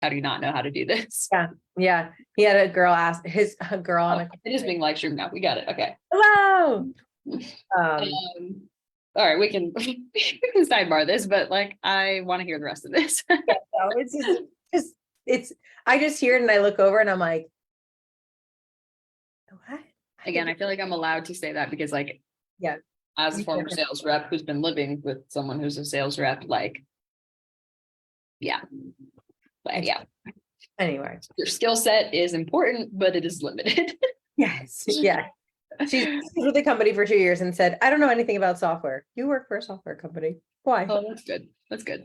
how do you not know how to do this? Yeah. Yeah. He had a girl ask a girl on a It is being live streamed now. We got it. Okay. hello. All right, we can sidebar this, but like I want to hear the rest of this. Yeah, so it's just I just hear it and I look over and I'm like, what? Again, I feel like I'm allowed to say that because like, Yeah, as a former sales rep who's been living with someone who's a sales rep, like, yeah. But yeah. Anyway, Your skill set is important, but it is limited. yes, yeah. She's with the company for 2 years and said, I don't know anything about software. You work for a software company. Why? Oh, that's good. That's good.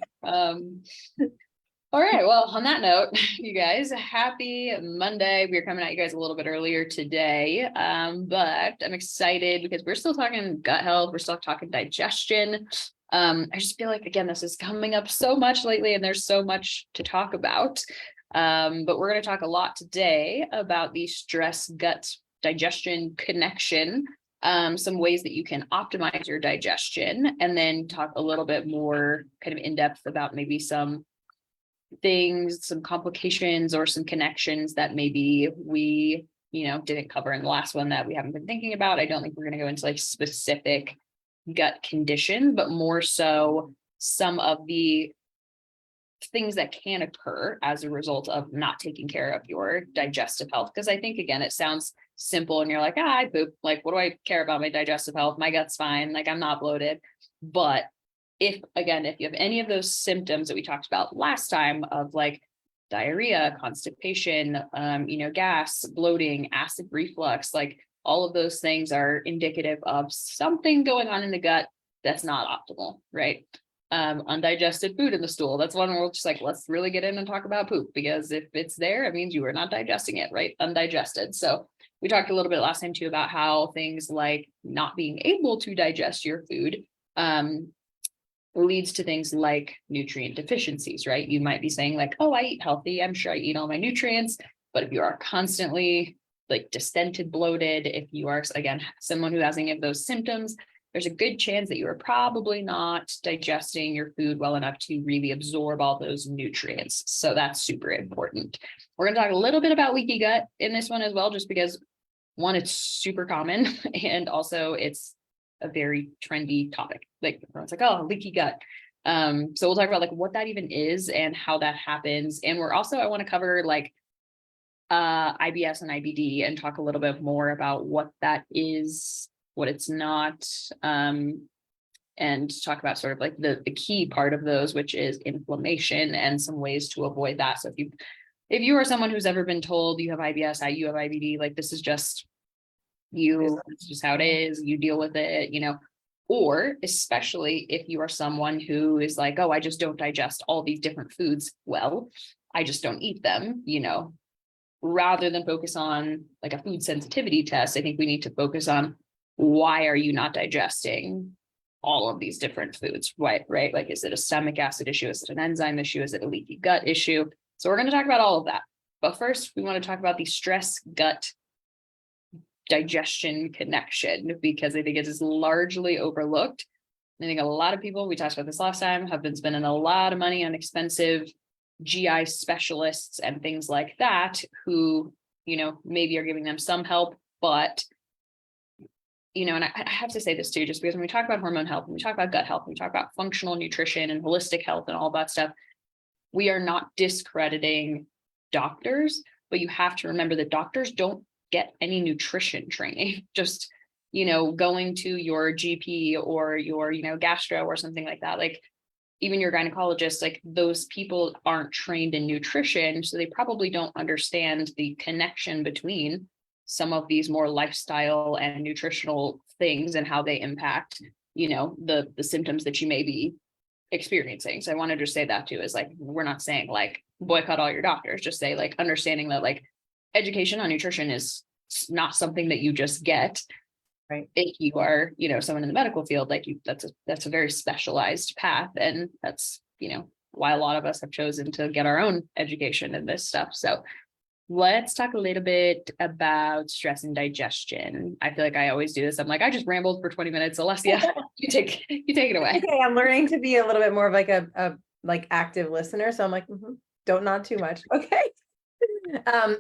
All right. Well, on that note, you guys, happy Monday. We're coming at you guys a little bit earlier today. But I'm excited because we're still talking gut health. We're still talking digestion. I just feel like, again, this is coming up so much lately and there's so much to talk about. But we're going to talk a lot today about the stress gut digestion connection, some ways that you can optimize your digestion, and then talk a little bit more kind of in depth about maybe some things, some complications or some connections that maybe we, didn't cover in the last one that we haven't been thinking about. I don't think we're going to go into like specific gut condition, but more so some of the things that can occur as a result of not taking care of your digestive health. Because I think, again, it sounds simple and you're like, I poop. Like, what do I care about my digestive health? My gut's fine. Like, I'm not bloated. But if you have any of those symptoms that we talked about last time of like diarrhea, constipation, gas, bloating, acid reflux, like all of those things are indicative of something going on in the gut that's not optimal, right? Undigested food in the stool. That's one where we're just like, let's really get in and talk about poop, because if it's there, it means you are not digesting it, right? Undigested. So we talked a little bit last time too about how things like not being able to digest your food leads to things like nutrient deficiencies, right? You might be saying like, oh, I eat healthy. I'm sure I eat all my nutrients. But if you are constantly like distended, bloated, if you are, again, someone who has any of those symptoms, there's a good chance that you are probably not digesting your food well enough to really absorb all those nutrients. So that's super important. We're going to talk a little bit about leaky gut in this one as well, just because one, it's super common, and also it's a very trendy topic. Like everyone's like, oh, leaky gut. So we'll talk about like what that even is and how that happens. And I want to cover like IBS and IBD and talk a little bit more about what that is, what it's not, and talk about sort of like the key part of those, which is inflammation and some ways to avoid that. So if you are someone who's ever been told you have IBS, you have IBD, like this is just you, it's just how it is, you deal with it, or especially if you are someone who is like, oh, I just don't digest all these different foods well, I just don't eat them, rather than focus on like a food sensitivity test, I think we need to focus on why are you not digesting all of these different foods, right? Like, is it a stomach acid issue? Is it an enzyme issue? Is it a leaky gut issue? So we're going to talk about all of that. But first, we want to talk about the stress gut digestion connection, because I think it is largely overlooked. I think a lot of people, we talked about this last time, have been spending a lot of money on expensive GI specialists and things like that, who, maybe are giving them some help, but, and I have to say this too, just because when we talk about hormone health, when we talk about gut health, when we talk about functional nutrition and holistic health and all that stuff, we are not discrediting doctors, but you have to remember that doctors don't get any nutrition training. Just, going to your GP or your, gastro or something like that. Like even your gynecologist, like those people aren't trained in nutrition. So they probably don't understand the connection between some of these more lifestyle and nutritional things and how they impact, the symptoms that you may be experiencing. So I wanted to say that too, is like, we're not saying like boycott all your doctors, just say like understanding that like education on nutrition is not something that you just get. Right. If you are, someone in the medical field, like that's a very specialized path. And that's, why a lot of us have chosen to get our own education in this stuff. So let's talk a little bit about stress and digestion. I feel like I always do this. I'm like, I just rambled for 20 minutes. Alessia, you take it away. Okay, I'm learning to be a little bit more of like a like active listener. So I'm like, Don't nod too much. Okay.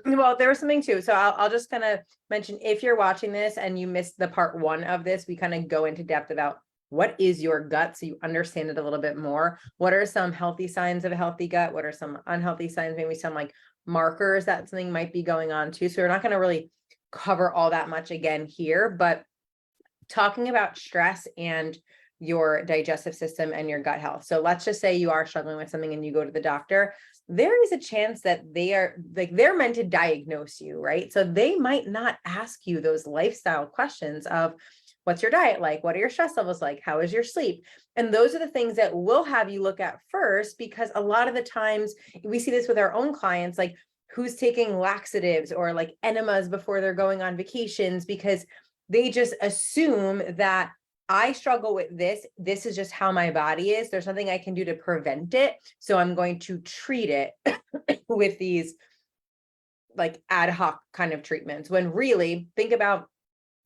Well, there was something too. So I'll just kind of mention, if you're watching this and you missed the part 1 of this, we kind of go into depth about what is your gut, so you understand it a little bit more. What are some healthy signs of a healthy gut? What are some unhealthy signs? Maybe some like markers that something might be going on too. So we're not going to really cover all that much again here, but talking about stress and your digestive system and your gut health. So let's just say you are struggling with something and you go to the doctor. There is a chance that they're meant to diagnose you, right? So they might not ask you those lifestyle questions of, what's your diet like? What are your stress levels like? How is your sleep? And those are the things that we'll have you look at first, because a lot of the times we see this with our own clients, like who's taking laxatives or like enemas before they're going on vacations, because they just assume that I struggle with this. This is just how my body is. There's nothing I can do to prevent it. So I'm going to treat it with these like ad hoc kind of treatments. When really, think about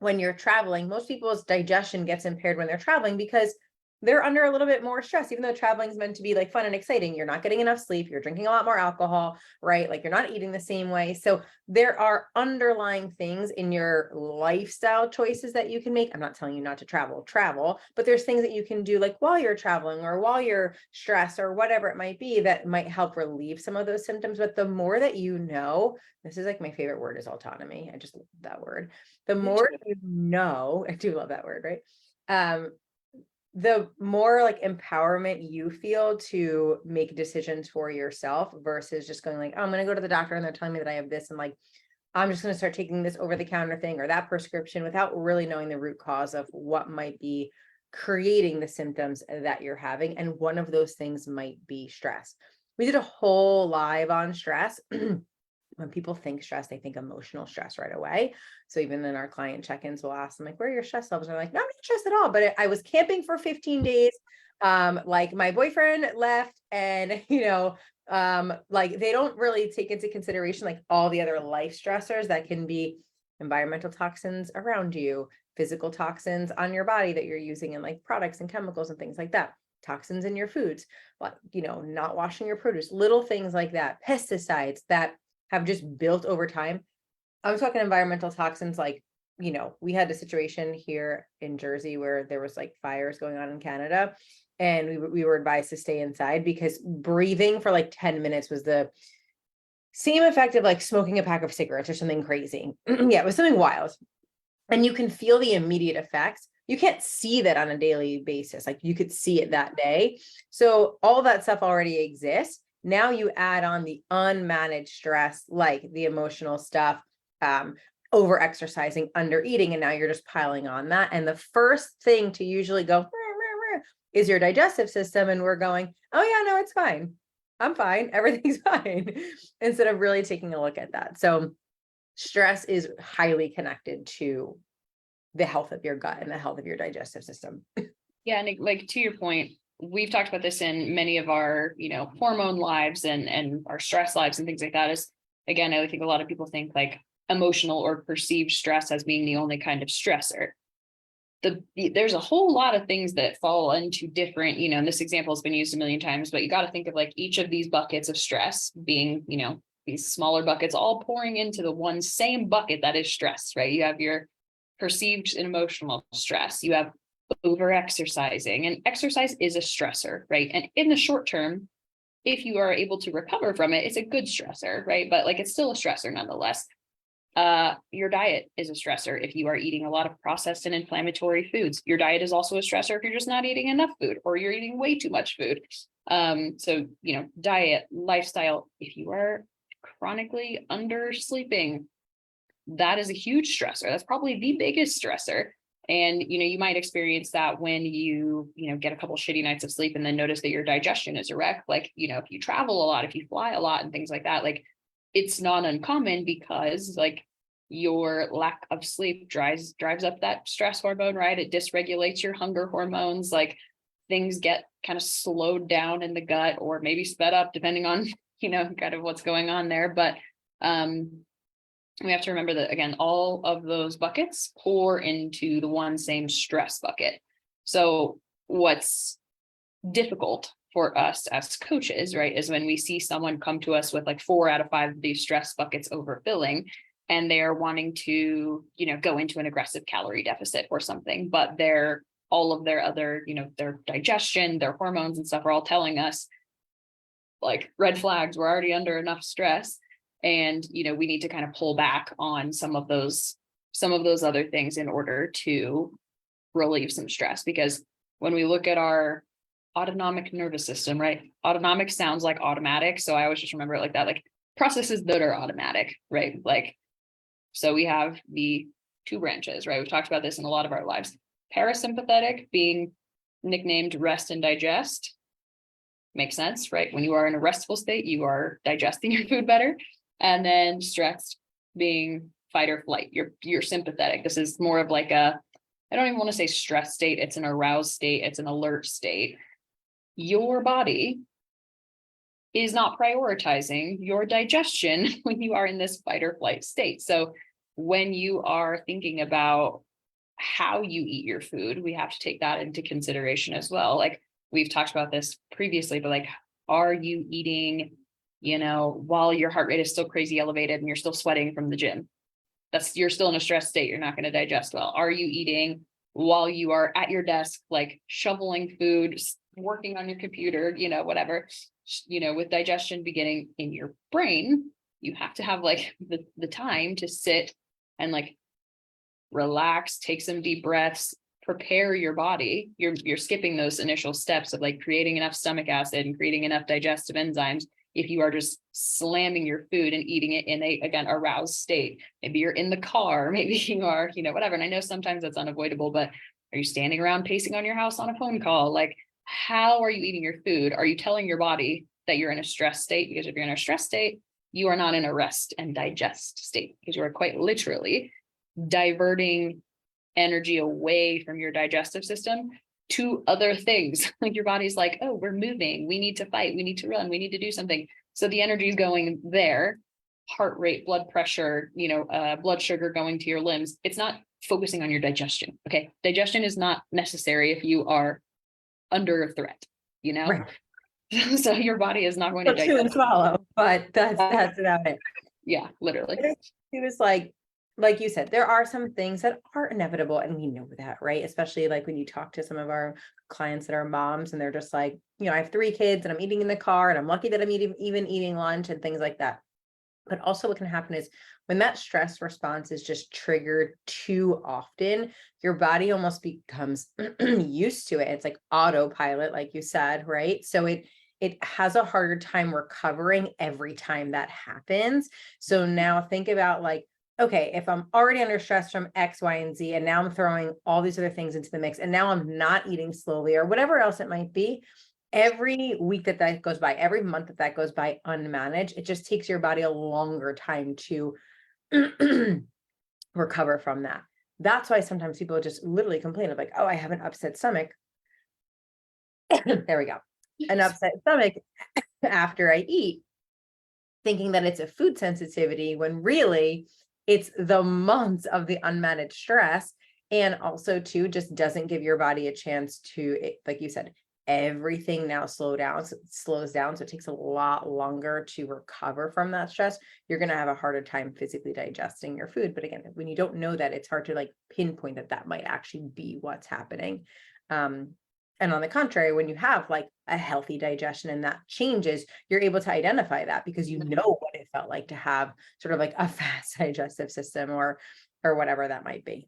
when you're traveling, most people's digestion gets impaired when they're traveling because they're under a little bit more stress. Even though traveling is meant to be like fun and exciting, you're not getting enough sleep, you're drinking a lot more alcohol, right? Like you're not eating the same way. So there are underlying things in your lifestyle choices that you can make. I'm not telling you not to travel, but there's things that you can do like while you're traveling or while you're stressed or whatever it might be that might help relieve some of those symptoms. But the more that you know, this is like my favorite word is autonomy. I just love that word. The more you know, I do love that word, right? The more like empowerment you feel to make decisions for yourself versus just going like, oh, I'm going to go to the doctor and they're telling me that I have this. And like, I'm just going to start taking this over the counter thing or that prescription without really knowing the root cause of what might be creating the symptoms that you're having. And one of those things might be stress. We did a whole live on stress. When people think stress, they think emotional stress right away. So even in our client check-ins, we'll ask them like, where are your stress levels? And they're like, no, I'm not stressed at all. But I was camping for 15 days. Like my boyfriend left and, like they don't really take into consideration like all the other life stressors that can be environmental toxins around you, physical toxins on your body that you're using in like products and chemicals and things like that. Toxins in your foods, like, not washing your produce, little things like that, pesticides that have just built over time. I'm talking environmental toxins like, we had a situation here in Jersey where there was like fires going on in Canada and we were advised to stay inside because breathing for like 10 minutes was the same effect of like smoking a pack of cigarettes or something crazy. Yeah, it was something wild. And you can feel the immediate effects. You can't see that on a daily basis. Like you could see it that day. So all that stuff already exists. Now you add on the unmanaged stress, like the emotional stuff, over exercising, under eating, and now you're just piling on that. And the first thing to usually go is your digestive system. And we're going, oh yeah, no, it's fine. I'm fine. Everything's fine. Instead of really taking a look at that. So stress is highly connected to the health of your gut and the health of your digestive system. Yeah. And like, to your point, we've talked about this in many of our, hormone lives and our stress lives and things like that. Is again, I think a lot of people think like emotional or perceived stress as being the only kind of stressor. There's a whole lot of things that fall into different, and this example has been used a million times, but you got to think of like each of these buckets of stress being, these smaller buckets all pouring into the one same bucket that is stress, right? You have your perceived and emotional stress. You have over exercising, and exercise is a stressor, right? And in the short term, if you are able to recover from it, it's a good stressor, right? But like, it's still a stressor nonetheless. Your diet is a stressor if you are eating a lot of processed and inflammatory foods. Your diet is also a stressor if you're just not eating enough food or you're eating way too much food. So, diet, lifestyle, if you are chronically undersleeping, that is a huge stressor. That's probably the biggest stressor. And, you might experience that when you get a couple shitty nights of sleep and then notice that your digestion is a wreck. Like, if you travel a lot, if you fly a lot and things like that, like it's not uncommon because like your lack of sleep drives up that stress hormone, right? It dysregulates your hunger hormones, like things get kind of slowed down in the gut or maybe sped up depending on, kind of what's going on there. But, we have to remember that, again, all of those buckets pour into the one same stress bucket. So what's difficult for us as coaches, right, is when we see someone come to us with like 4 out of 5 of these stress buckets overfilling, and they're wanting to, go into an aggressive calorie deficit or something, but all of their other, their digestion, their hormones and stuff are all telling us like red flags, we're already under enough stress. And, we need to kind of pull back on some of those other things in order to relieve some stress. Because when we look at our autonomic nervous system, right? Autonomic sounds like automatic. So I always just remember it like that, like processes that are automatic, right? Like, so we have the 2 branches, right? We've talked about this in a lot of our lives. Parasympathetic being nicknamed rest and digest. Makes sense, right? When you are in a restful state, you are digesting your food better. And then stressed being fight or flight. You're sympathetic. This is more of like I don't even want to say stress state. It's an aroused state. It's an alert state. Your body is not prioritizing your digestion when you are in this fight or flight state. So when you are thinking about how you eat your food, we have to take that into consideration as well. Like we've talked about this previously, but like, are you eating, while your heart rate is still crazy elevated and you're still sweating from the gym? You're still in a stress state. You're not going to digest well. Are you eating while you are at your desk, like shoveling food, working on your computer, whatever, with digestion beginning in your brain, you have to have like the time to sit and like relax, take some deep breaths, prepare your body. You're skipping those initial steps of like creating enough stomach acid and creating enough digestive enzymes. If you are just slamming your food and eating it in again, aroused state, maybe you're in the car, maybe you are, whatever. And I know sometimes that's unavoidable, but are you standing around pacing on your house on a phone call? Like, how are you eating your food? Are you telling your body that you're in a stress state? Because if you're in a stress state, you are not in a rest and digest state, because you are quite literally diverting energy away from your digestive system to other things. Like your body's like, oh, we're moving. We need to fight. We need to run. We need to do something. So the energy is going there. Heart rate, blood pressure, blood sugar going to your limbs. It's not focusing on your digestion. Okay. Digestion is not necessary if you are under a threat, Right. So your body is not going to chew and swallow, but that's about it. Yeah, literally. It was like you said, there are some things that are inevitable, and we know that, right? Especially like when you talk to some of our clients that are moms and they're just like, I have 3 kids and I'm eating in the car and I'm lucky that I'm even eating lunch and things like that. But also what can happen is when that stress response is just triggered too often, your body almost becomes used to it. It's like autopilot, like you said, right? So it has a harder time recovering every time that happens. So now think about like, okay, if I'm already under stress from X, Y, and Z, and now I'm throwing all these other things into the mix, and now I'm not eating slowly or whatever else it might be, every week that goes by, every month that goes by unmanaged, it just takes your body a longer time to recover from that. That's why sometimes people just literally complain of like, oh, I have an upset stomach. There we go. An upset stomach after I eat, thinking that it's a food sensitivity when really it's the months of the unmanaged stress. And also too, just doesn't give your body a chance to, like you said, everything now slows down. So it takes a lot longer to recover from that stress. You're going to have a harder time physically digesting your food. But again, when you don't know that, it's hard to like pinpoint that might actually be what's happening. And on the contrary, when you have like a healthy digestion and that changes, you're able to identify that because you know what it felt like to have sort of like a fast digestive system or whatever that might be.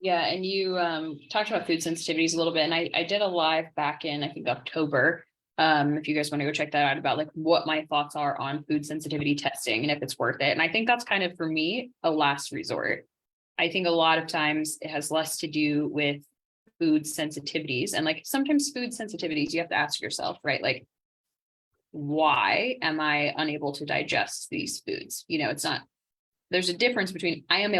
Yeah. And you talked about food sensitivities a little bit. And I did a live back in, I think, October. If you guys want to go check that out, about like what my thoughts are on food sensitivity testing and if it's worth it. And I think that's kind of, for me, a last resort. I think a lot of times it has less to do with food sensitivities, and like sometimes food sensitivities, you have to ask yourself, right? Like, why am I unable to digest these foods? It's not, there's a difference between I am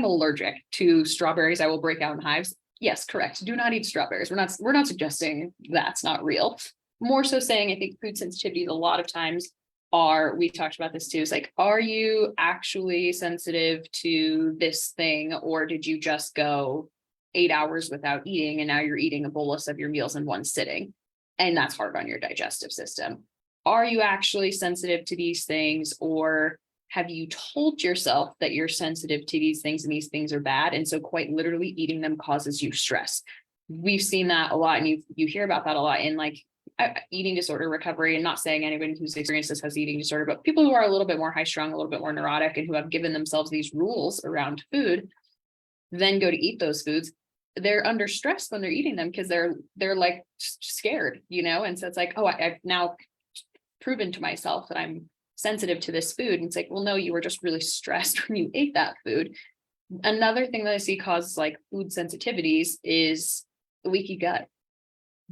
allergic to strawberries. I will break out in hives. Yes, correct. Do not eat strawberries. We're not suggesting that's not real. More so saying, I think food sensitivities a lot of times we talked about this too, is like, are you actually sensitive to this thing, or did you just go 8 hours without eating and now you're eating a bolus of your meals in one sitting? And that's hard on your digestive system. Are you actually sensitive to these things, or have you told yourself that you're sensitive to these things and these things are bad? And so quite literally eating them causes you stress. We've seen that a lot, and you hear about that a lot in like eating disorder recovery. And not saying anybody who's experienced this has eating disorder, but people who are a little bit more high strung, a little bit more neurotic, and who have given themselves these rules around food, then go to eat those foods. They're under stress when they're eating them because they're like scared, and so it's like, oh, I've now proven to myself that I'm sensitive to this food. And it's like, well, no, you were just really stressed when you ate that food. Another thing that I see causes like food sensitivities is leaky gut.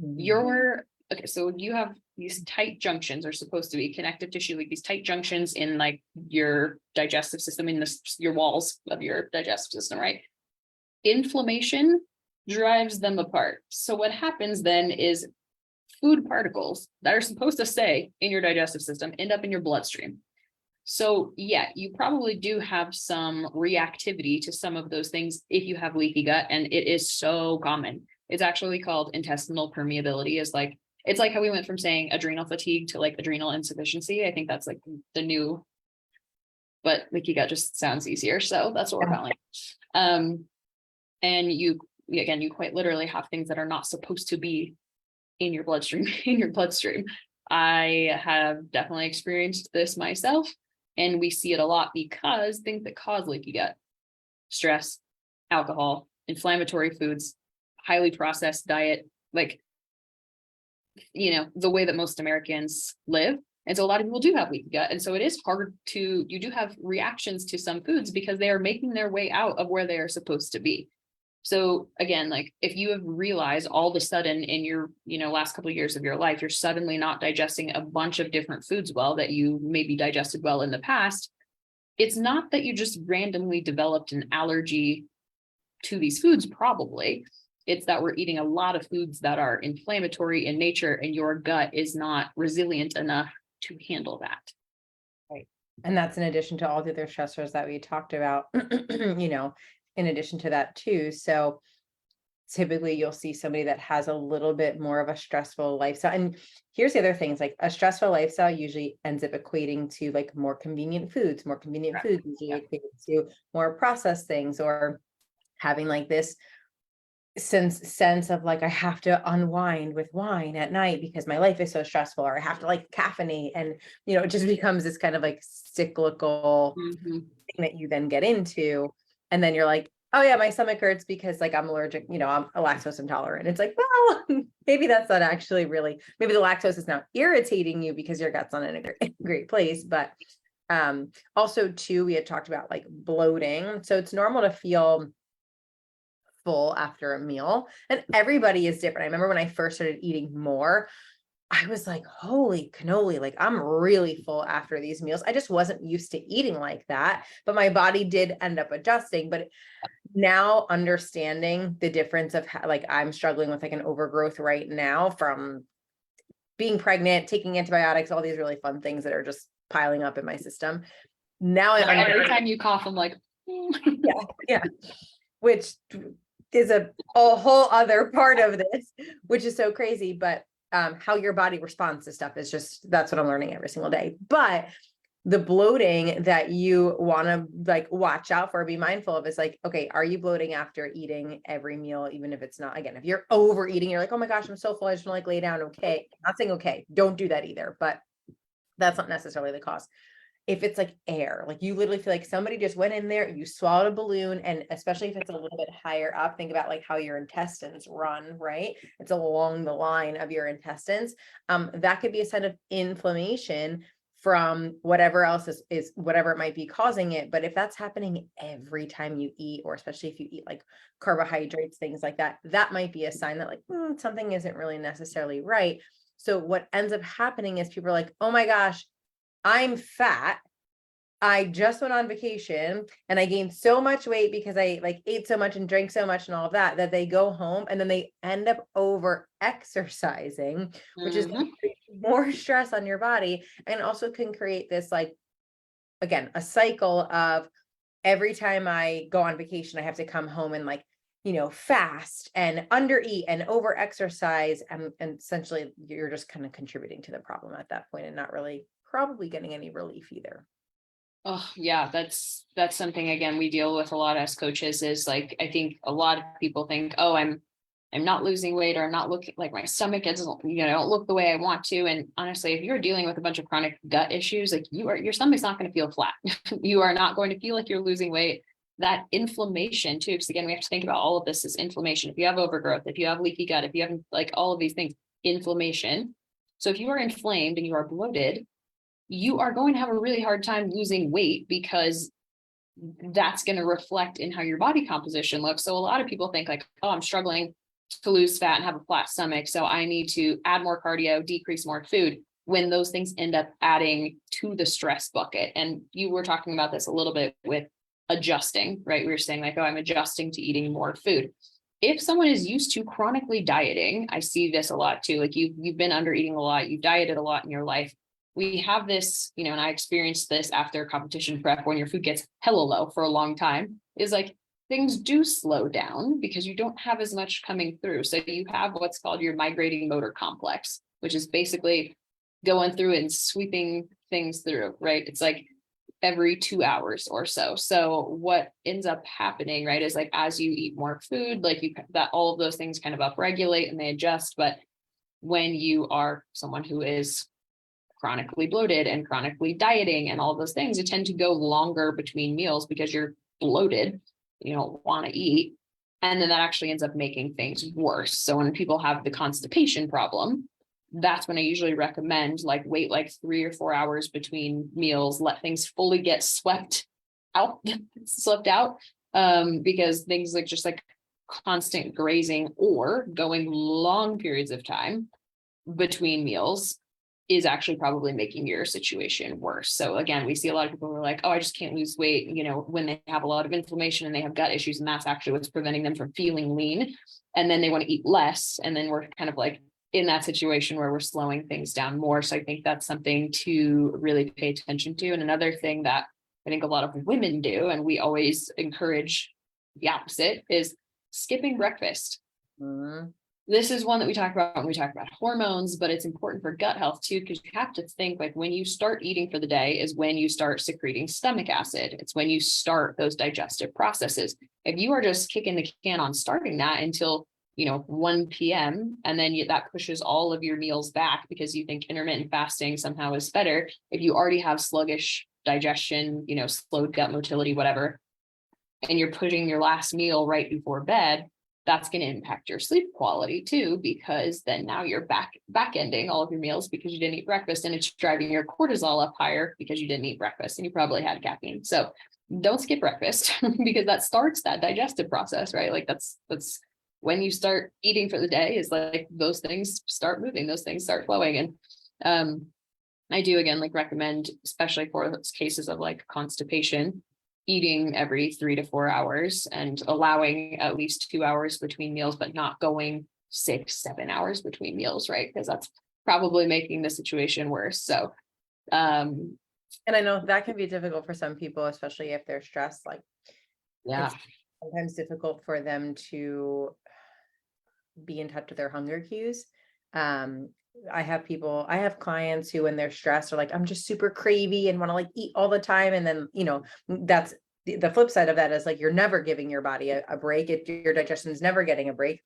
Okay, so you have these tight junctions are supposed to be connective tissue, like these tight junctions in like your digestive system, in your walls of your digestive system, right? Inflammation drives them apart. So what happens then is food particles that are supposed to stay in your digestive system end up in your bloodstream. So yeah, you probably do have some reactivity to some of those things if you have leaky gut, and it is so common. It's actually called intestinal permeability. It's like how we went from saying adrenal fatigue to like adrenal insufficiency. I think that's like the new, but leaky gut just sounds easier. So that's what we're calling it. And you quite literally have things that are not supposed to be in your bloodstream, I have definitely experienced this myself, and we see it a lot because things that cause leaky gut: stress, alcohol, inflammatory foods, highly processed diet, like, the way that most Americans live. And so a lot of people do have leaky gut. And so it is hard you do have reactions to some foods because they are making their way out of where they are supposed to be. So again, like if you have realized all of a sudden in your, last couple of years of your life, you're suddenly not digesting a bunch of different foods well that you maybe digested well in the past, it's not that you just randomly developed an allergy to these foods, probably. It's that we're eating a lot of foods that are inflammatory in nature, and your gut is not resilient enough to handle that. Right. And that's in addition to all the other stressors that we talked about, in addition to that too. So typically you'll see somebody that has a little bit more of a stressful lifestyle. And here's the other things, like a stressful lifestyle usually ends up equating to like more convenient foods usually equates to more processed things, or having like this sense of like, I have to unwind with wine at night because my life is so stressful, or I have to like caffeinate. And, it just becomes this kind of like cyclical thing that you then get into. And then you're like, oh yeah, my stomach hurts because like I'm allergic, I'm lactose intolerant. It's like, well, maybe that's not actually really, maybe the lactose is now irritating you because your gut's not in a great place. But also too, we had talked about like bloating. So it's normal to feel full after a meal, and everybody is different. I remember when I first started eating more, I was like, holy cannoli, like I'm really full after these meals. I just wasn't used to eating like that, but my body did end up adjusting. But now understanding the difference of how, like I'm struggling with like an overgrowth right now from being pregnant, taking antibiotics, all these really fun things that are just piling up in my system. Now every time you cough, I'm like, yeah, which is a whole other part of this, which is so crazy. But how your body responds to stuff is just, that's what I'm learning every single day. But the bloating that you want to like watch out for, be mindful of, is like, okay, are you bloating after eating every meal? Even if it's not, again, if you're overeating, you're like, oh my gosh, I'm so full, I just want to like lay down. Okay. I'm not saying, okay, don't do that either, but that's not necessarily the cause. If it's like air, like you literally feel like somebody just went in there, you swallowed a balloon, and especially if it's a little bit higher up, think about like how your intestines run, right? It's along the line of your intestines. That could be a sign of inflammation from whatever else is whatever it might be causing it. But if that's happening every time you eat, or especially if you eat like carbohydrates, things like that, that might be a sign that like something isn't really necessarily right. So what ends up happening is people are like, oh my gosh, I'm fat. I just went on vacation and I gained so much weight because I like ate so much and drank so much and all of that, that they go home and then they end up over exercising, which is more stress on your body, and also can create this, like, again, a cycle of every time I go on vacation, I have to come home and like, fast and undereat and over exercise, and essentially you're just kind of contributing to the problem at that point and not really probably getting any relief either. Oh yeah, that's something again we deal with a lot as coaches is like, I think a lot of people think, oh, I'm not losing weight, or I'm not looking like my stomach doesn't, don't look the way I want to. And honestly, if you're dealing with a bunch of chronic gut issues, like your stomach's not going to feel flat. You are not going to feel like you're losing weight. That inflammation too, because again, we have to think about all of this as inflammation. If you have overgrowth, if you have leaky gut, if you have like all of these things, inflammation. So if you are inflamed and you are bloated, you are going to have a really hard time losing weight, because that's going to reflect in how your body composition looks. So a lot of people think like, oh, I'm struggling to lose fat and have a flat stomach, so I need to add more cardio, decrease more food, when those things end up adding to the stress bucket. And you were talking about this a little bit with adjusting, right? We were saying like, oh, I'm adjusting to eating more food. If someone is used to chronically dieting, I see this a lot too. Like you've been under eating a lot, you've dieted a lot in your life. We have this, and I experienced this after competition prep, when your food gets hella low for a long time, is like things do slow down because you don't have as much coming through. So you have what's called your migrating motor complex, which is basically going through and sweeping things through, right? It's like every 2 hours or so. So what ends up happening, right, is like as you eat more food, like that all of those things kind of upregulate and they adjust. But when you are someone who is chronically bloated and chronically dieting and all of those things, you tend to go longer between meals because you're bloated, you don't want to eat. And then that actually ends up making things worse. So when people have the constipation problem, that's when I usually recommend like wait like 3 or 4 hours between meals, let things fully get swept out, because things like just like constant grazing or going long periods of time between meals is actually probably making your situation worse. So again, we see a lot of people who are like, oh, I just can't lose weight, when they have a lot of inflammation and they have gut issues, and that's actually what's preventing them from feeling lean. And then they want to eat less. And then we're kind of like in that situation where we're slowing things down more. So I think that's something to really pay attention to. And another thing that I think a lot of women do, and we always encourage the opposite, is skipping breakfast. Mm-hmm. This is one that we talk about when we talk about hormones, but it's important for gut health too, because you have to think like when you start eating for the day is when you start secreting stomach acid. It's when you start those digestive processes. If you are just kicking the can on starting that until 1 p.m. and then that pushes all of your meals back because you think intermittent fasting somehow is better. If you already have sluggish digestion, slowed gut motility, whatever, and you're putting your last meal right before bed, that's going to impact your sleep quality too, because then now you're back ending all of your meals because you didn't eat breakfast, and it's driving your cortisol up higher because you didn't eat breakfast and you probably had caffeine. So don't skip breakfast because that starts that digestive process, right? Like that's when you start eating for the day, is like those things start moving, those things start flowing. And I do again like recommend, especially for those cases of like constipation, eating every 3 to 4 hours and allowing at least 2 hours between meals, but not going 6-7 hours between meals, right? Because that's probably making the situation worse. So and I know that can be difficult for some people, especially if they're stressed. Like, yeah, it's sometimes difficult for them to be in touch with their hunger cues. I have clients who, when they're stressed, are like, I'm just super cravey and want to like eat all the time. And then, that's the flip side of that, is like, you're never giving your body a break. If your digestion is never getting a break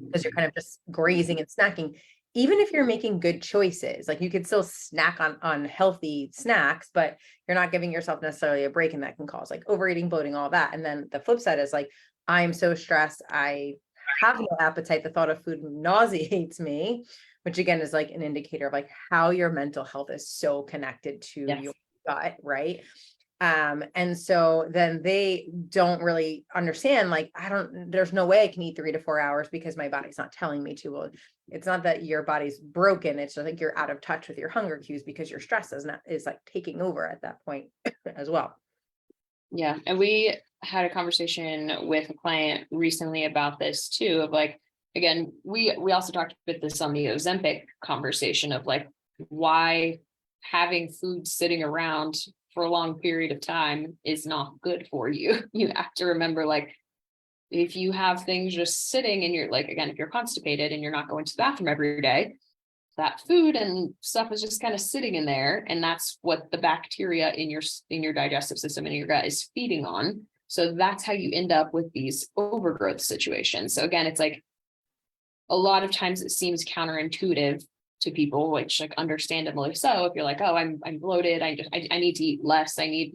because you're kind of just grazing and snacking. Even if you're making good choices, like you could still snack on healthy snacks, but you're not giving yourself necessarily a break, and that can cause like overeating, bloating, all that. And then the flip side is like, I'm so stressed, I have no appetite. The thought of food nauseates me, which again is like an indicator of like how your mental health is so connected to your gut, right? And so then they don't really understand, like, there's no way I can eat 3 to 4 hours because my body's not telling me to. Well, it's not that your body's broken. It's just like you're out of touch with your hunger cues because your stress is like taking over at that point as well. Yeah. And we had a conversation with a client recently about this too, of like, again, we also talked about this on the Ozempic conversation of like, why having food sitting around for a long period of time is not good for you. You have to remember, like, If you have things just sitting and you're like, again, if you're constipated and you're not going to the bathroom every day, that food and stuff is just kind of sitting in there. And that's what the bacteria in your digestive system and your gut is feeding on. So that's how you end up with these overgrowth situations. So again, it's like a lot of times it seems counterintuitive to people, which like understandably so. If you're like, oh, I'm bloated, I need to eat less, I need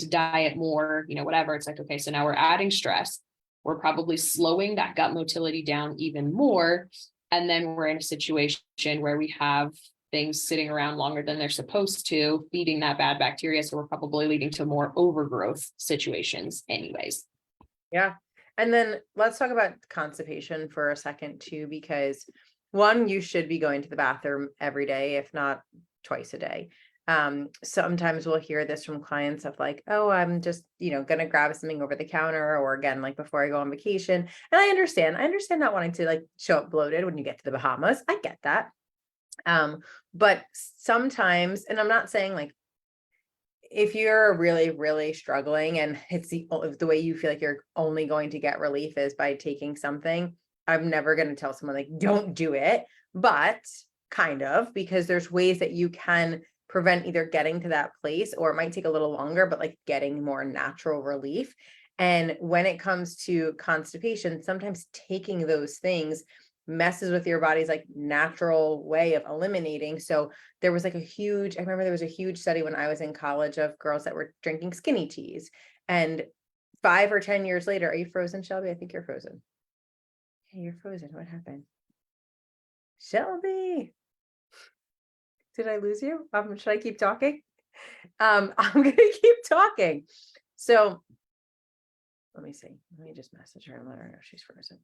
to diet more, whatever. It's like, okay, so now we're adding stress. We're probably slowing that gut motility down even more. And then we're in a situation where we have things sitting around longer than they're supposed to, feeding that bad bacteria. So we're probably leading to more overgrowth situations anyways. Yeah. And then let's talk about constipation for a second too, because one, you should be going to the bathroom every day, if not twice a day. Sometimes we'll hear this from clients of like, oh, I'm just, gonna grab something over the counter, or again, like before I go on vacation. And I understand not wanting to like show up bloated when you get to the Bahamas. I get that. But sometimes, and I'm not saying like, if you're really, really struggling and it's the way you feel like you're only going to get relief is by taking something, I'm never going to tell someone like, don't do it, but kind of, because there's ways that you can prevent either getting to that place, or it might take a little longer, but like getting more natural relief. And when it comes to constipation, sometimes taking those things messes with your body's like natural way of eliminating. So there was like I remember there was a huge study when I was in college of girls that were drinking skinny teas. And 5 or 10 years later, are you frozen, Shelby? I think you're frozen. Hey, you're frozen. What happened? Shelby, did I lose you? Should I keep talking? I'm going to keep talking. So let me see. Let me just message her and let her know she's frozen.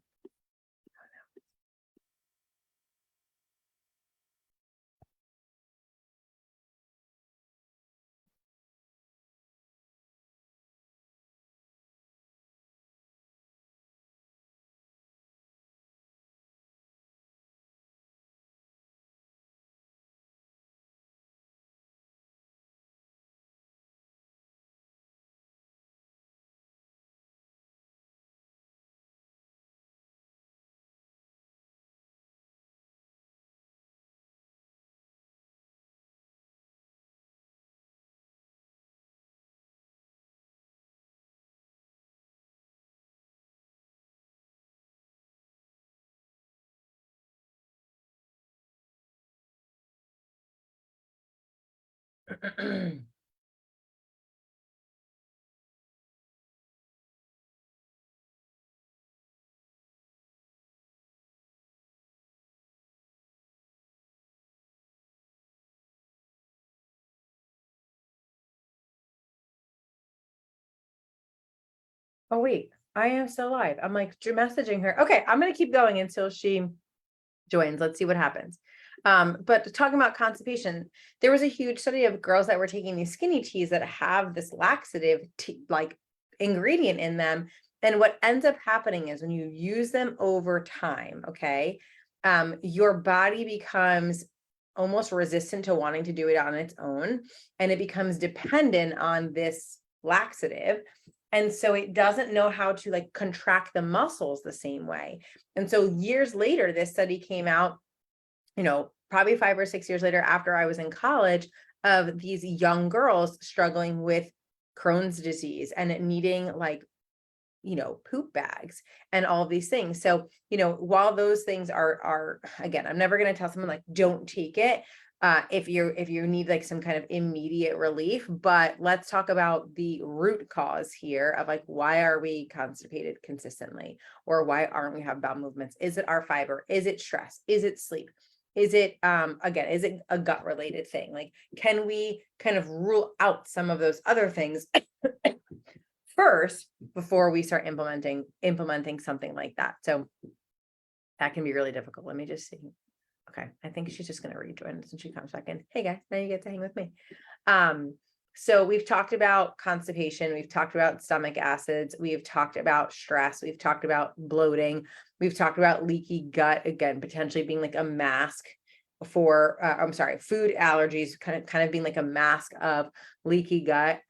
Oh, wait, I am still live. I'm like messaging her. Okay, I'm going to keep going until she joins. Let's see what happens. But talking about constipation, there was a huge study of girls that were taking these skinny teas that have this laxative like ingredient in them. And what ends up happening is when you use them over time, okay, your body becomes almost resistant to wanting to do it on its own, and it becomes dependent on this laxative. And so it doesn't know how to like contract the muscles the same way. And so years later, this study came out, probably 5 or 6 years later after I was in college, of these young girls struggling with Crohn's disease and needing like, poop bags and all of these things. So, while those things are again, I'm never going to tell someone like, don't take it. If you need like some kind of immediate relief, but let's talk about the root cause here of like, why are we constipated consistently, or why aren't we have bowel movements? Is it our fiber? Is it stress? Is it sleep? Is it, again, is it a gut related thing? Like, can we kind of rule out some of those other things first before we start implementing something like that? So that can be really difficult. Let me just see. Okay, I think she's just going to rejoin since she comes back in. Hey guys, now you get to hang with me. So we've talked about constipation, we've talked about stomach acids, we've talked about stress, we've talked about bloating, we've talked about leaky gut, again, potentially being like a mask for, food allergies, kind of being like a mask of leaky gut.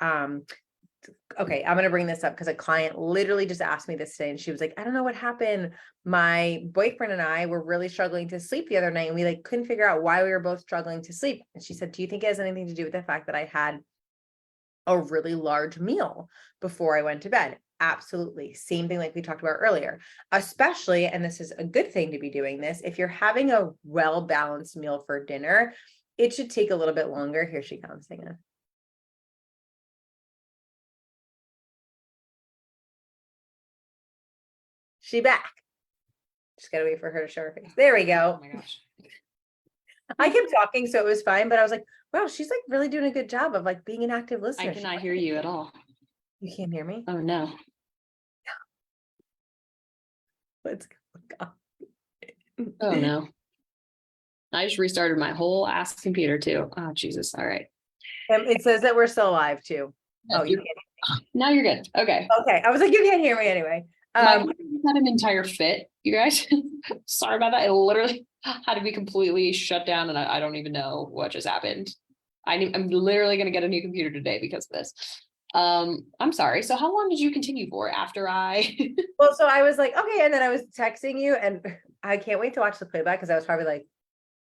okay, I'm gonna bring this up because a client literally just asked me this today, and she was like, I don't know what happened. My boyfriend and I were really struggling to sleep the other night, and we like couldn't figure out why we were both struggling to sleep. And she said, do you think it has anything to do with the fact that I had a really large meal before I went to bed? Absolutely. Same thing like we talked about earlier, especially, and this is a good thing to be doing this, if you're having a well-balanced meal for dinner, it should take a little bit longer. Here she comes, hang on. She back. Just gotta wait for her to show her face. There we Oh go. my gosh. I kept talking, so it was fine, but I was like, wow, she's like really doing a good job of like being an active I listener. cannot hear you at all. You can't hear me? Oh no. Let's go. Oh no. I just restarted my whole ass computer too. Oh Jesus. All right. It says that we're still live too. Oh, you can't. Now you're good. Okay. Okay. I was like, you can't hear me anyway. My computer had an entire fit, you guys. Sorry about that. It literally had to be completely shut down, and I don't even know what just happened. I'm literally going to get a new computer today because of this. I'm sorry. So how long did you continue for after I? Well, so I was like, okay, and then I was texting you, and I can't wait to watch the playback because I was probably like,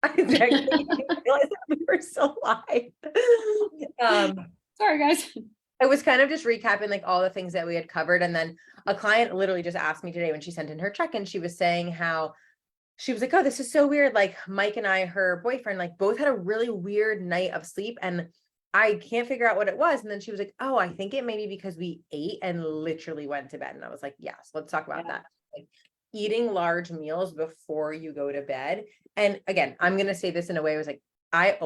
I texted you, I realized that we were still live. Sorry, guys. I was kind of just recapping like all the things that we had covered. And then a client literally just asked me today when she sent in her check-in, she was saying how she was like, oh, this is so weird. Like Mike and I, her boyfriend, like both had a really weird night of sleep and I can't figure out what it was. And then she was like, oh, I think it may be because we ate and literally went to bed. And I was like, yes, let's talk about that. Like eating large meals before you go to bed. And again, I'm going to say this in a way, it was like,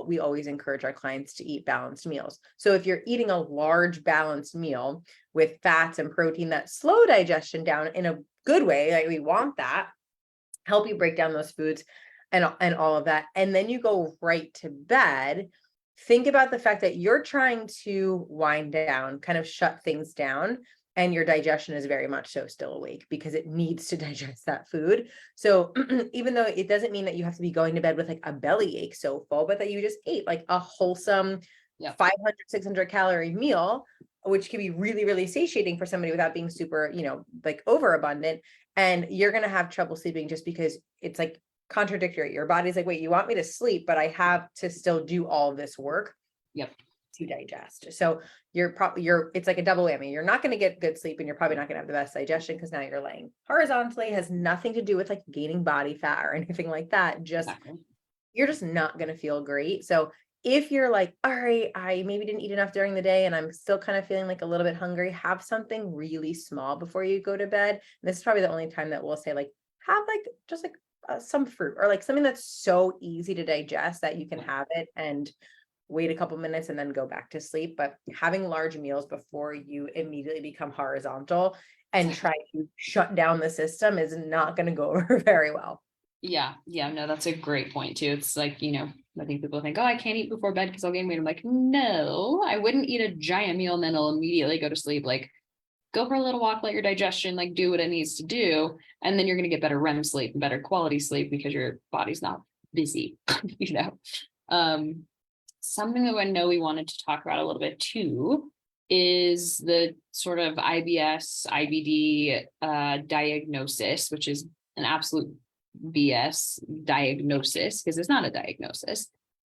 we always encourage our clients to eat balanced meals. So if you're eating a large balanced meal with fats and protein that slow digestion down in a good way, like we want that, help you break down those foods and all of that. And then you go right to bed. Think about the fact that you're trying to wind down, kind of shut things down. And your digestion is very much so still awake because it needs to digest that food. So even though it doesn't mean that you have to be going to bed with like a belly ache so full, but that you just ate like a wholesome 500, 600 calorie meal, which can be really, really satiating for somebody without being super, like overabundant. And you're going to have trouble sleeping just because it's like contradictory. Your body's like, wait, you want me to sleep, but I have to still do all this work. Yep. To digest. So it's like a double whammy. You're not going to get good sleep and you're probably not going to have the best digestion because now you're laying horizontally. Has nothing to do with like gaining body fat or anything like that. Just you're just not going to feel great. So if you're like, all right, I maybe didn't eat enough during the day and I'm still kind of feeling like a little bit hungry, have something really small before you go to bed. And this is probably the only time that we'll say like, have like just like some fruit or like something that's so easy to digest that you can have it and wait a couple minutes and then go back to sleep. But having large meals before you immediately become horizontal and try to shut down the system is not going to go over very well. Yeah. No, that's a great point too. It's like, I think people think, oh, I can't eat before bed because I'll gain weight. I'm like, no, I wouldn't eat a giant meal and then I'll immediately go to sleep. Like go for a little walk, let your digestion like do what it needs to do. And then you're going to get better REM sleep and better quality sleep because your body's not busy, Something that I know we wanted to talk about a little bit too is the sort of IBS, IBD diagnosis, which is an absolute BS diagnosis because it's not a diagnosis.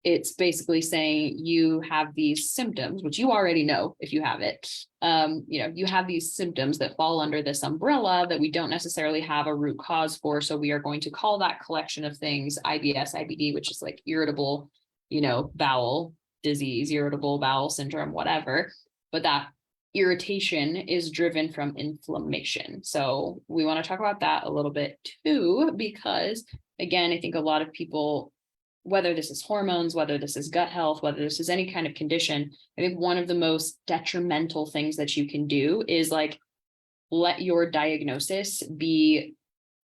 It's basically saying you have these symptoms, which you already know if you have it. You have these symptoms that fall under this umbrella that we don't necessarily have a root cause for. So we are going to call that collection of things IBS, IBD, which is like irritable bowel disease, irritable bowel syndrome, whatever. But that irritation is driven from inflammation. So we want to talk about that a little bit too, because again, I think a lot of people, whether this is hormones, whether this is gut health, whether this is any kind of condition, I think one of the most detrimental things that you can do is like let your diagnosis be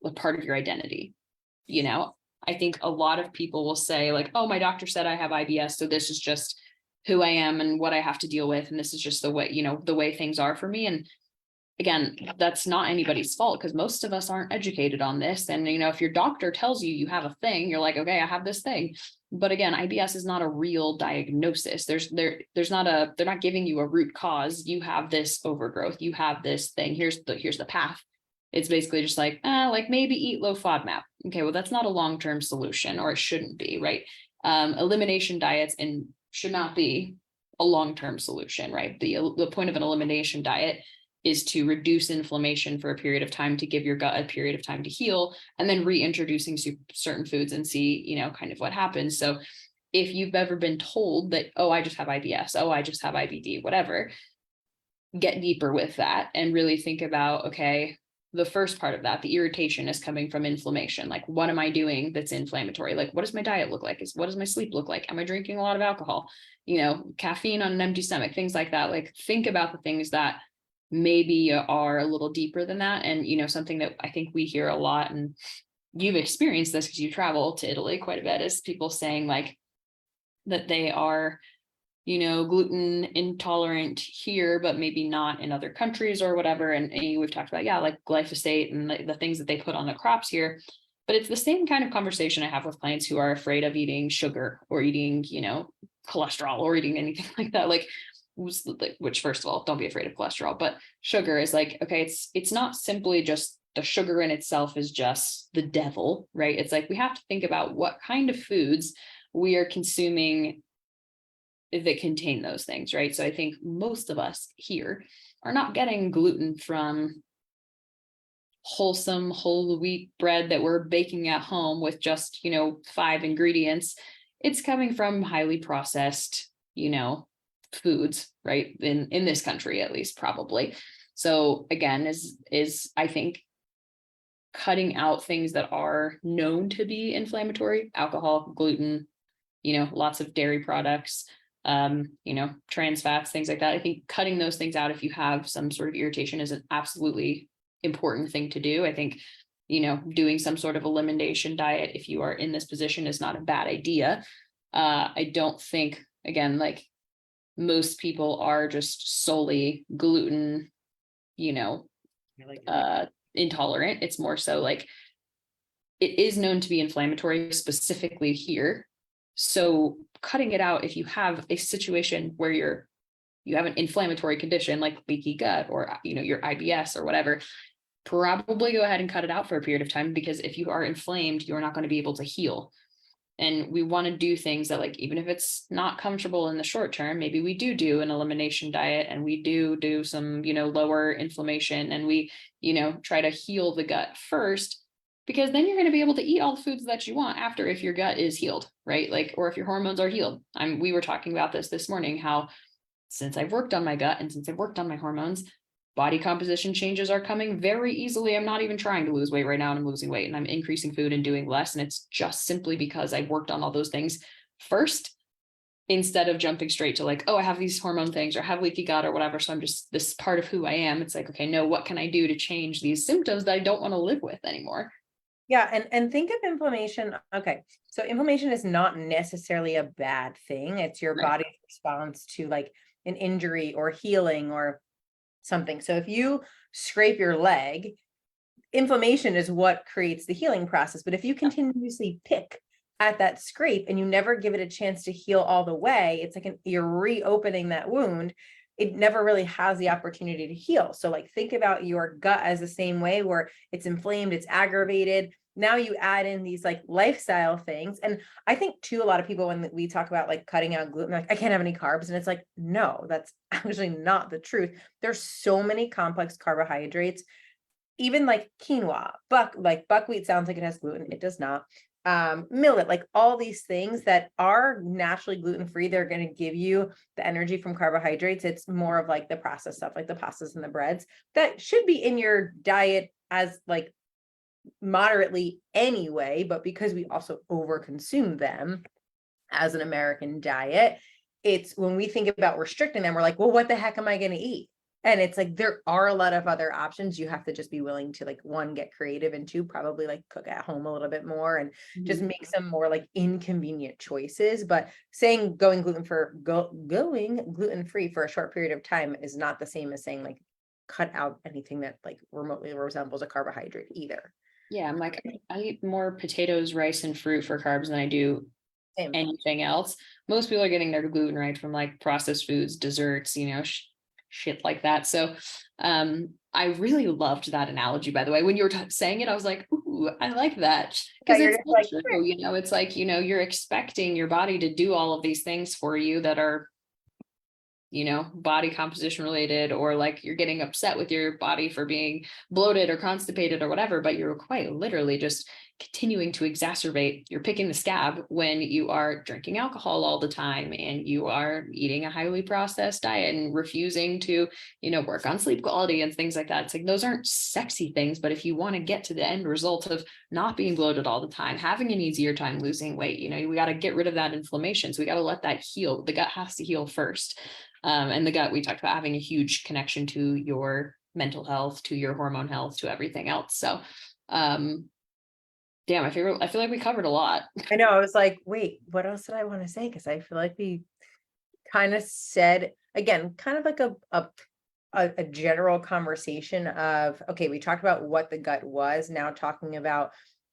a part of your identity. I think a lot of people will say like, oh, my doctor said I have IBS. So this is just who I am and what I have to deal with. And this is just the way, the way things are for me. And again, that's not anybody's fault because most of us aren't educated on this. And, if your doctor tells you you have a thing, you're like, okay, I have this thing. But again, IBS is not a real diagnosis. There's not they're not giving you a root cause. You have this overgrowth. You have this thing. Here's the path. It's basically just like maybe eat low FODMAP. Okay, well, that's not a long-term solution, or it shouldn't be, right? Elimination diets should not be a long-term solution, right? The point of an elimination diet is to reduce inflammation for a period of time, to give your gut a period of time to heal, and then reintroducing certain foods and see, kind of what happens. So if you've ever been told that, oh, I just have IBS, oh, I just have IBD, whatever, get deeper with that and really think about, okay, the first part of that, the irritation is coming from inflammation. Like, what am I doing that's inflammatory? Like, what does my diet look like? What does my sleep look like? Am I drinking a lot of alcohol? Caffeine on an empty stomach, things like that. Like, think about the things that maybe are a little deeper than that. And, something that I think we hear a lot, and you've experienced this because you travel to Italy quite a bit, is people saying like that they are, gluten intolerant here, but maybe not in other countries or whatever. And we've talked about, like glyphosate and the things that they put on the crops here. But it's the same kind of conversation I have with clients who are afraid of eating sugar or eating, cholesterol or eating anything like that. Which, first of all, don't be afraid of cholesterol, but sugar is like, okay, it's not simply just the sugar in itself is just the devil, right? It's like, we have to think about what kind of foods we are consuming that contain those things, right? So I think most of us here are not getting gluten from wholesome whole wheat bread that we're baking at home with just, 5 ingredients. It's coming from highly processed, foods, right? In this country, at least, probably. So again, is I think cutting out things that are known to be inflammatory, alcohol, gluten, lots of dairy products, trans fats, things like that. I think cutting those things out if you have some sort of irritation is an absolutely important thing to do. I think, doing some sort of elimination diet, if you are in this position, is not a bad idea. I don't think, again, like, most people are just solely gluten, intolerant. It's more so like, it is known to be inflammatory, specifically here. So cutting it out, if you have a situation where you have an inflammatory condition like leaky gut or, your IBS or whatever, probably go ahead and cut it out for a period of time, because if you are inflamed, you're not going to be able to heal. And we want to do things that, like, even if it's not comfortable in the short term, maybe we do an elimination diet, and we do some, lower inflammation, and we, try to heal the gut first, because then you're going to be able to eat all the foods that you want after, if your gut is healed, right? Like, or if your hormones are healed. We were talking about this morning, how since I've worked on my gut and since I've worked on my hormones, body composition changes are coming very easily. I'm not even trying to lose weight right now, and I'm losing weight, and I'm increasing food and doing less. And it's just simply because I worked on all those things first, instead of jumping straight to like, oh, I have these hormone things or have leaky gut or whatever, so I'm just, this part of who I am. It's like, okay, no, what can I do to change these symptoms that I don't want to live with anymore? Yeah. And think of inflammation. Okay. So inflammation is not necessarily a bad thing. It's your Right. body's response to like an injury or healing or something. So if you scrape your leg, inflammation is what creates the healing process. But if you continuously pick at that scrape and you never give it a chance to heal all the way, it's like you're reopening that wound. It never really has the opportunity to heal. So like, think about your gut as the same way, where it's inflamed, it's aggravated. Now you add in these like lifestyle things. And I think too, a lot of people, when we talk about like cutting out gluten, like, I can't have any carbs. And it's like, no, that's actually not the truth. There's so many complex carbohydrates, even like quinoa, buckwheat sounds like it has gluten. It does not. Millet, like all these things that are naturally gluten-free, they're going to give you the energy from carbohydrates. It's more of like the processed stuff, like the pastas and the breads, that should be in your diet as like moderately anyway, but because we also overconsume them as an American diet, it's when we think about restricting them, we're like, well, what the heck am I going to eat? And it's like, there are a lot of other options. You have to just be willing to, like, one, get creative, and two, probably like cook at home a little bit more and just make some more like inconvenient choices. But saying going gluten free for a short period of time is not the same as saying like cut out anything that like remotely resembles a carbohydrate either. Yeah, I'm like, I eat more potatoes, rice, and fruit for carbs than I do Same. anything else. Most people are getting their gluten right from like processed foods, desserts, shit like that. So I really loved that analogy, by the way. When you were saying it, I was like, ooh, I like that. Yeah, Because you're it's just so like, true, it's like, you're expecting your body to do all of these things for you that are body composition related, or like you're getting upset with your body for being bloated or constipated or whatever, but you're quite literally just continuing to exacerbate. You're picking the scab when you are drinking alcohol all the time and you are eating a highly processed diet and refusing to, work on sleep quality and things like that. It's like, those aren't sexy things, but if you want to get to the end result of not being bloated all the time, having an easier time losing weight, we got to get rid of that inflammation. So we got to let that heal. The gut has to heal first. And the gut, we talked about having a huge connection to your mental health, to your hormone health, to everything else. So, damn, I feel like we covered a lot. I know, I was like, wait, what else did I want to say? Because I feel like we kind of said, again, kind of like a general conversation of, okay, we talked about what the gut was, now talking about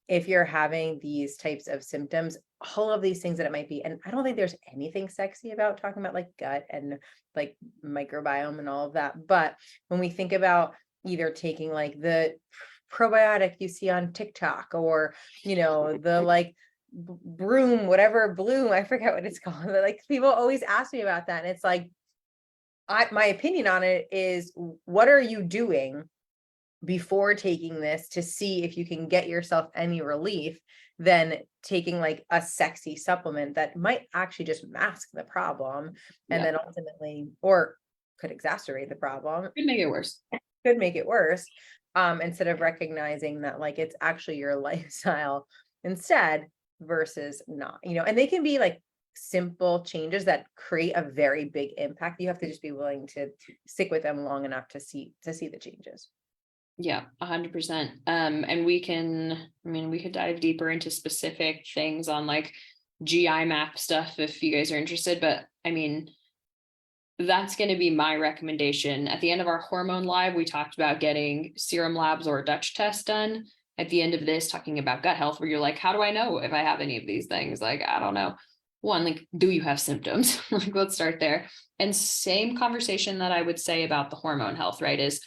if you're having these types of symptoms, all of these things that it might be. And I don't think there's anything sexy about talking about like gut and like microbiome and all of that. But when we think about either taking like the probiotic you see on TikTok, or, the like broom, whatever bloom, I forget what it's called, but like people always ask me about that. And it's like, my opinion on it is, what are you doing before taking this to see if you can get yourself any relief than taking like a sexy supplement that might actually just mask the problem and then ultimately, or could exacerbate the problem, Could make it worse. could make it worse, instead of recognizing that like it's actually your lifestyle instead versus not, and they can be like simple changes that create a very big impact. You have to just be willing to stick with them long enough to see the changes. Yeah, 100%. And we could dive deeper into specific things on like GI map stuff if you guys are interested, but that's going to be my recommendation. At the end of our hormone live, we talked about getting serum labs or a Dutch test done. At the end of this, talking about gut health, where you're like, how do I know if I have any of these things? Like, I don't know. One, like, do you have symptoms? Like, let's start there. And same conversation that I would say about the hormone health, right? Is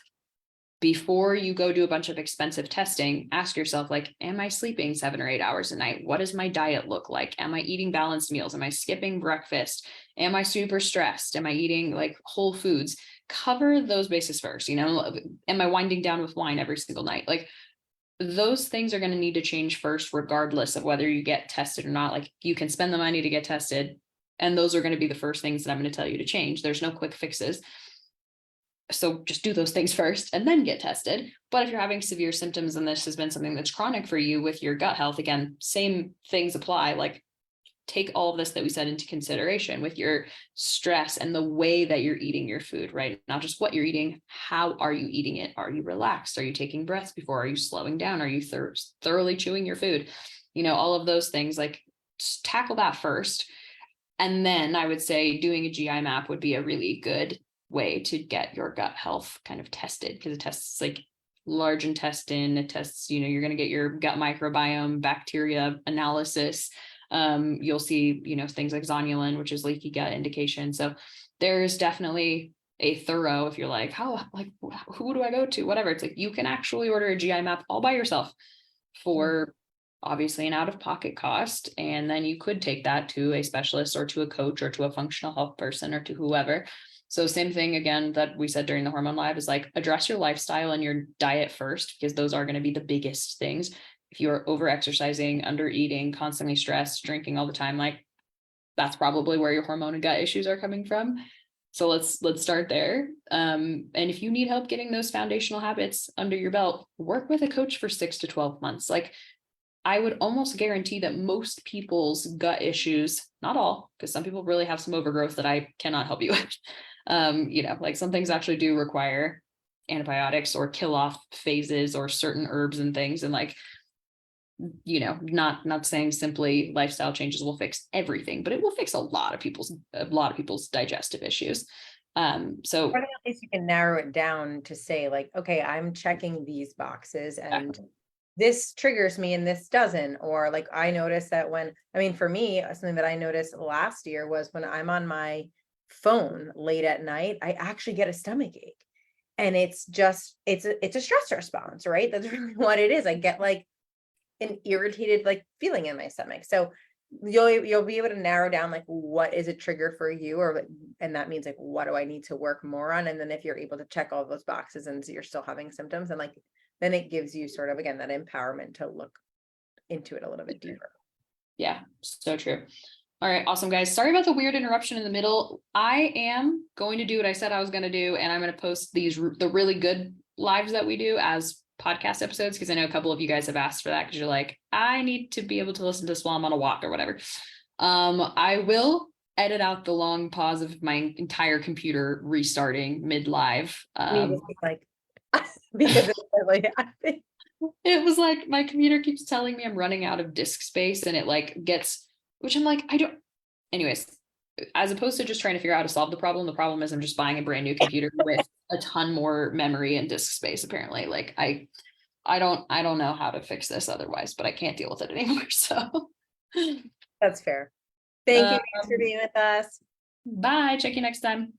before you go do a bunch of expensive testing, ask yourself, like, am I sleeping 7 or 8 hours a night? What does my diet look like? Am I eating balanced meals? Am I skipping breakfast? Am I super stressed? Am I eating like whole foods? Cover those bases first. Am I winding down with wine every single night? Like, those things are going to need to change first, regardless of whether you get tested or not. Like, you can spend the money to get tested, and those are going to be the first things that I'm going to tell you to change. There's no quick fixes. So just do those things first and then get tested. But if you're having severe symptoms and this has been something that's chronic for you with your gut health, again, same things apply. Like, take all of this that we said into consideration with your stress and the way that you're eating your food, right? Not just what you're eating, how are you eating it? Are you relaxed? Are you taking breaths before? Are you slowing down? Are you thoroughly chewing your food? All of those things, like, just tackle that first. And then I would say doing a GI map would be a really good way to get your gut health kind of tested, because it tests like large intestine, it tests, you're going to get your gut microbiome, bacteria analysis. You'll see, things like zonulin, which is leaky gut indication. So there's definitely a thorough, if you're like, who do I go to? Whatever. It's like, you can actually order a GI map all by yourself for obviously an out-of-pocket cost. And then you could take that to a specialist or to a coach or to a functional health person or to whoever. So same thing again that we said during the hormone live is like, address your lifestyle and your diet first, because those are going to be the biggest things. If you're over exercising, under eating, constantly stressed, drinking all the time, like, that's probably where your hormone and gut issues are coming from. So let's start there. And if you need help getting those foundational habits under your belt, work with a coach for 6 to 12 months. Like, I would almost guarantee that most people's gut issues, not all, because some people really have some overgrowth that I cannot help you with. Like, some things actually do require antibiotics or kill off phases or certain herbs and things. And like, not saying simply lifestyle changes will fix everything, but it will fix a lot of people's digestive issues. So Or at least you can narrow it down to say like, okay, I'm checking these boxes and this triggers me and this doesn't. Or like, I noticed that when, I mean, for me, something that I noticed last year was when I'm on my phone late at night, I actually get a stomach ache. And it's just, it's a stress response, right? That's really what it is. I get like an irritated like feeling in my stomach. So you'll be able to narrow down like what is a trigger for you, or and that means like what do I need to work more on, and then if you're able to check all those boxes and so you're still having symptoms, and like then it gives you sort of again that empowerment to look into it a little bit deeper. yeah, so true. All right, awesome guys. Sorry about the weird interruption in the middle. I am going to do what I said I was going to do, and I'm going to post the really good lives that we do as podcast episodes, because I know a couple of you guys have asked for that because you're like, I need to be able to listen to this while I'm on a walk or whatever. I will edit out the long pause of my entire computer restarting mid live. Like because it's really, It was like my computer keeps telling me I'm running out of disk space, and it like gets, which I'm like, I don't, anyways, as opposed to just trying to figure out how to solve the problem is I'm just buying a brand new computer with a ton more memory and disk space. Apparently, like I don't know how to fix this otherwise, but I can't deal with it anymore. So that's fair. Thank you guys for being with us. Bye. Check you next time.